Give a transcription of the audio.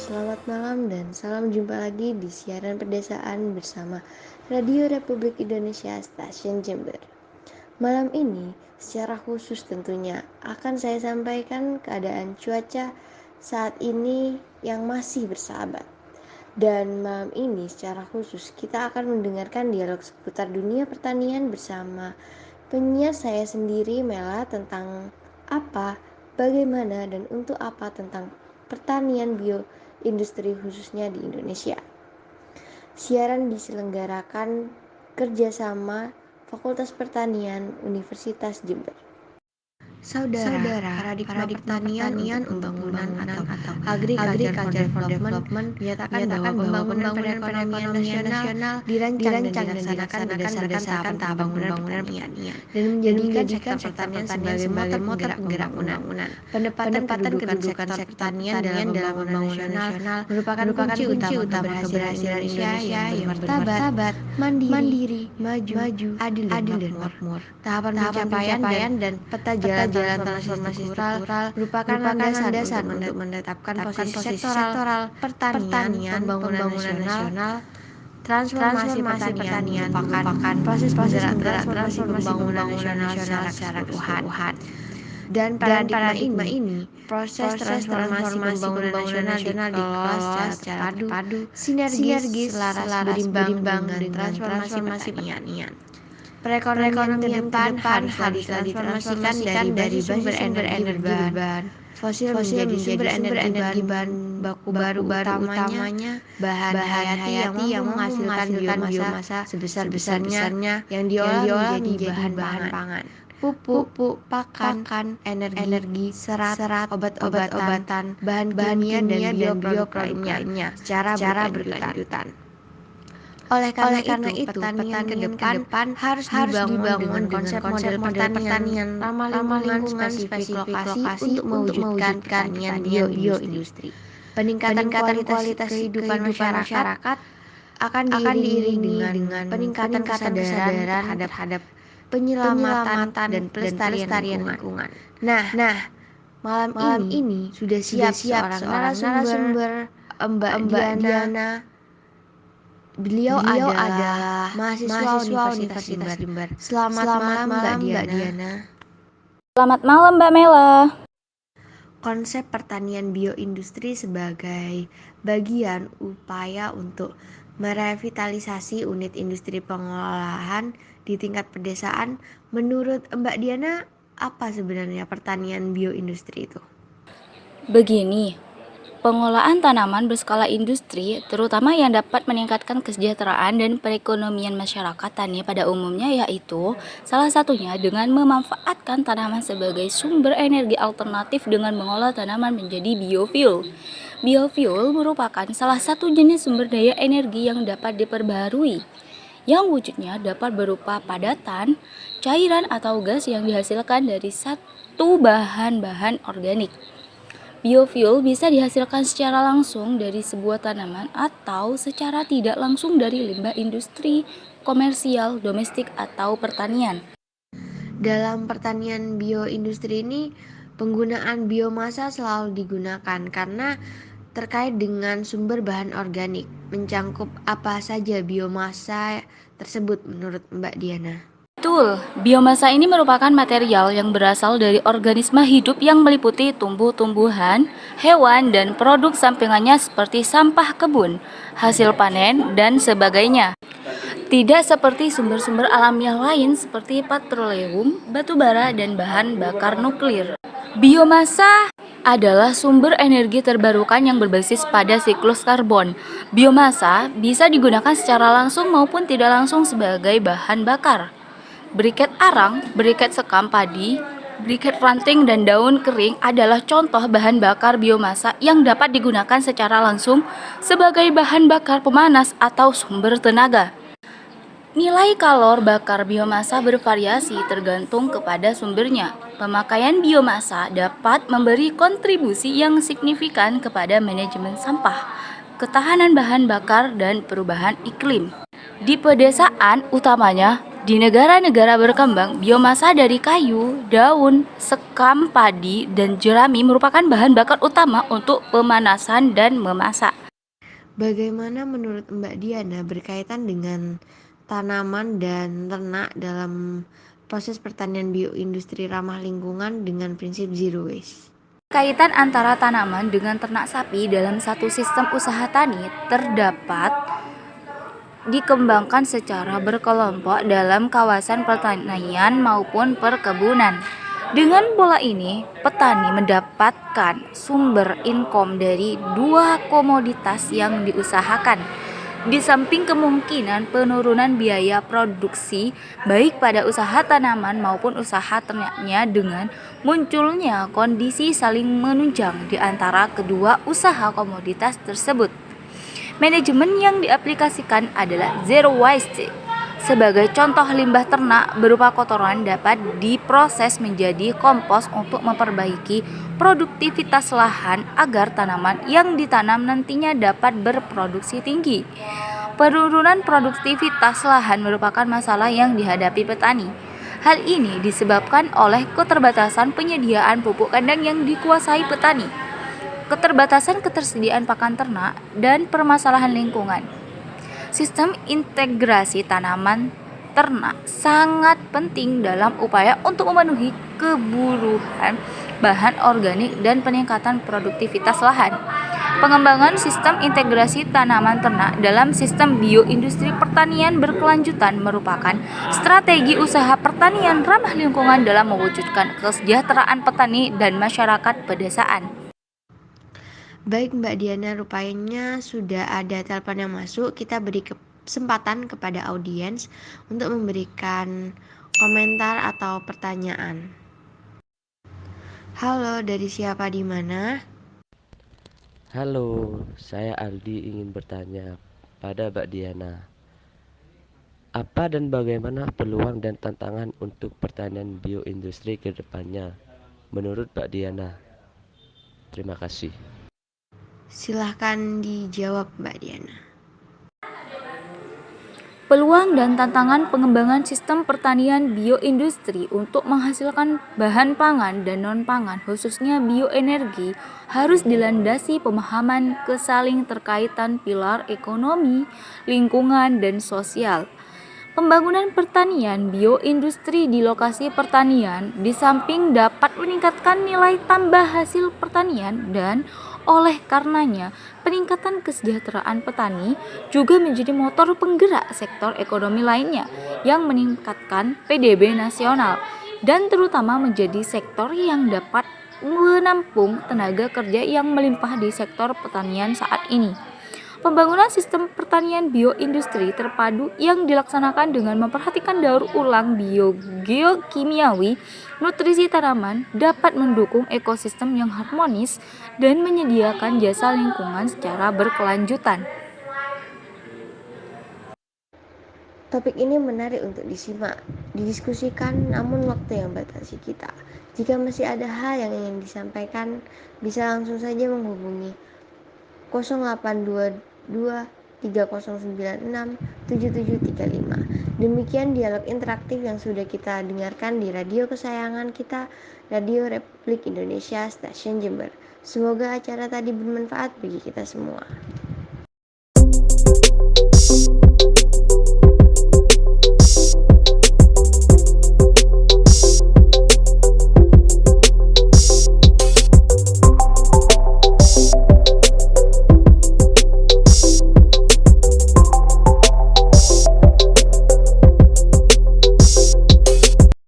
selamat malam dan salam jumpa lagi di siaran pedesaan bersama Radio Republik Indonesia Stasiun Jember. Malam ini secara khusus tentunya akan saya sampaikan keadaan cuaca saat ini yang masih bersahabat. Dan malam ini secara khusus kita akan mendengarkan dialog seputar dunia pertanian bersama penyiar saya sendiri Mela tentang apa, bagaimana, dan untuk apa tentang pertanian bioindustri khususnya di Indonesia. Siaran diselenggarakan kerjasama Fakultas Pertanian Universitas Jember. Saudara, paradigma pertanian untuk pembangunan atau agriculture for development menyatakan bahwa pembangunan perekonomian nasional dirancang dan dilaksanakan berdasarkan tahapan pembangunan pertanian dan menjadikan sektor pertanian sebagai motor penggerak pembangunan. Penempatan kedudukan sektor pertanian dalam pembangunan nasional merupakan kunci utama keberhasilan Indonesia yang bermartabat, mandiri, maju, adil dan makmur. Tahapan pencapaian dan peta jalan transformasi struktural merupakan landasan untuk menetapkan posisi sektoral pertanian, pembangunan nasional. Transformasi pertanian merupakan proses penggerak transformasi pembangunan nasional secara keseluruhan. Dan paradigma ini, proses transformasi pembangunan nasional dikelola secara terpadu, sinergis, selaras, berimbang dengan transformasi pertanian. Perekonomian ke depan haruslah ditransformasikan dari sumber energi berbahan fosil menjadi sumber energi bahan baku baru utamanya bahan hayati yang menghasilkan biomasa sebesar-besarnya yang diolah menjadi bahan pangan. Pupuk, pakan, energi, serat, obat-obatan, bahan kimia dan bioproduk lainnya secara berkelanjutan. Oleh karena itu, pertanian ke depan harus dibangun dengan konsep model pertanian ramah lingkungan, spesifik lokasi untuk mewujudkan pertanian bioindustri. Peningkatan kualitas kehidupan masyarakat akan diiringi dengan peningkatan kesadaran terhadap penyelamatan dan pelestarian lingkungan. Nah, malam ini sudah siap seorang narasumber, Mbak Diana. Beliau adalah mahasiswa Universitas Jember. Selamat malam Mbak Diana. Selamat malam Mbak Mela. Konsep pertanian bioindustri sebagai bagian upaya untuk merevitalisasi unit industri pengolahan di tingkat pedesaan. Menurut Mbak Diana, apa sebenarnya pertanian bioindustri itu? Begini, pengolahan tanaman berskala industri, terutama yang dapat meningkatkan kesejahteraan dan perekonomian masyarakat tani pada umumnya, yaitu salah satunya dengan memanfaatkan tanaman sebagai sumber energi alternatif dengan mengolah tanaman menjadi biofuel. Biofuel merupakan salah satu jenis sumber daya energi yang dapat diperbaharui, yang wujudnya dapat berupa padatan, cairan atau gas yang dihasilkan dari satu bahan-bahan organik. Biofuel bisa dihasilkan secara langsung dari sebuah tanaman atau secara tidak langsung dari limbah industri, komersial, domestik, atau pertanian. Dalam pertanian bioindustri ini, penggunaan biomasa selalu digunakan karena terkait dengan sumber bahan organik. Mencangkup apa saja biomasa tersebut menurut Mbak Diana? Betul, biomasa ini merupakan material yang berasal dari organisme hidup yang meliputi tumbuh-tumbuhan, hewan, dan produk sampingannya seperti sampah kebun, hasil panen, dan sebagainya. Tidak seperti sumber-sumber alamiah lain seperti petroleum, batu bara, dan bahan bakar nuklir. Biomasa adalah sumber energi terbarukan yang berbasis pada siklus karbon. Biomasa bisa digunakan secara langsung maupun tidak langsung sebagai bahan bakar. Briket arang, briket sekam padi, briket ranting, dan daun kering adalah contoh bahan bakar biomasa yang dapat digunakan secara langsung sebagai bahan bakar pemanas atau sumber tenaga. Nilai kalor bakar biomasa bervariasi tergantung kepada sumbernya. Pemakaian biomasa dapat memberi kontribusi yang signifikan kepada manajemen sampah, ketahanan bahan bakar, dan perubahan iklim. Di pedesaan utamanya, Di negara-negara berkembang, biomasa dari kayu, daun, sekam padi, dan jerami merupakan bahan bakar utama untuk pemanasan dan memasak. Bagaimana menurut Mbak Diana berkaitan dengan tanaman dan ternak dalam proses pertanian bioindustri ramah lingkungan dengan prinsip zero waste? Kaitan antara tanaman dengan ternak sapi dalam satu sistem usaha tani terdapat dikembangkan secara berkelompok dalam kawasan pertanian maupun perkebunan. Dengan pola ini, petani mendapatkan sumber income dari dua komoditas yang diusahakan. Di samping kemungkinan penurunan biaya produksi baik pada usaha tanaman maupun usaha ternaknya dengan munculnya kondisi saling menunjang di antara kedua usaha komoditas tersebut. Manajemen yang diaplikasikan adalah zero waste. Sebagai contoh, limbah ternak berupa kotoran dapat diproses menjadi kompos untuk memperbaiki produktivitas lahan agar tanaman yang ditanam nantinya dapat berproduksi tinggi. Penurunan produktivitas lahan merupakan masalah yang dihadapi petani. Hal ini disebabkan oleh keterbatasan penyediaan pupuk kandang yang dikuasai petani, keterbatasan ketersediaan pakan ternak, dan permasalahan lingkungan. Sistem integrasi tanaman ternak sangat penting dalam upaya untuk memenuhi kebutuhan bahan organik dan peningkatan produktivitas lahan. Pengembangan sistem integrasi tanaman ternak dalam sistem bioindustri pertanian berkelanjutan merupakan strategi usaha pertanian ramah lingkungan dalam mewujudkan kesejahteraan petani dan masyarakat pedesaan. Baik Mbak Diana, rupanya sudah ada telepon yang masuk. Kita beri kesempatan kepada audiens untuk memberikan komentar atau pertanyaan. Halo, dari siapa di mana? Halo, saya Aldi ingin bertanya pada Mbak Diana. Apa dan bagaimana peluang dan tantangan untuk pertanian bioindustri ke depannya menurut Mbak Diana? Terima kasih. Silahkan dijawab Mbak Diana. Peluang dan tantangan pengembangan sistem pertanian bioindustri untuk menghasilkan bahan pangan dan non-pangan, khususnya bioenergi, harus dilandasi pemahaman kesaling terkaitan pilar ekonomi, lingkungan, dan sosial. Pembangunan pertanian bioindustri di lokasi pertanian di samping dapat meningkatkan nilai tambah hasil pertanian dan oleh karenanya peningkatan kesejahteraan petani juga menjadi motor penggerak sektor ekonomi lainnya yang meningkatkan PDB nasional dan terutama menjadi sektor yang dapat menampung tenaga kerja yang melimpah di sektor pertanian saat ini. Pembangunan sistem pertanian bioindustri terpadu yang dilaksanakan dengan memperhatikan daur ulang geokimiawi, nutrisi tanaman dapat mendukung ekosistem yang harmonis dan menyediakan jasa lingkungan secara berkelanjutan. Topik ini menarik untuk disimak, didiskusikan, namun waktu yang batasi kita. Jika masih ada hal yang ingin disampaikan, bisa langsung saja menghubungi 0822 3096 7735. Demikian dialog interaktif yang sudah kita dengarkan di radio kesayangan kita, Radio Republik Indonesia Stasiun Jember. Semoga acara tadi bermanfaat bagi kita semua.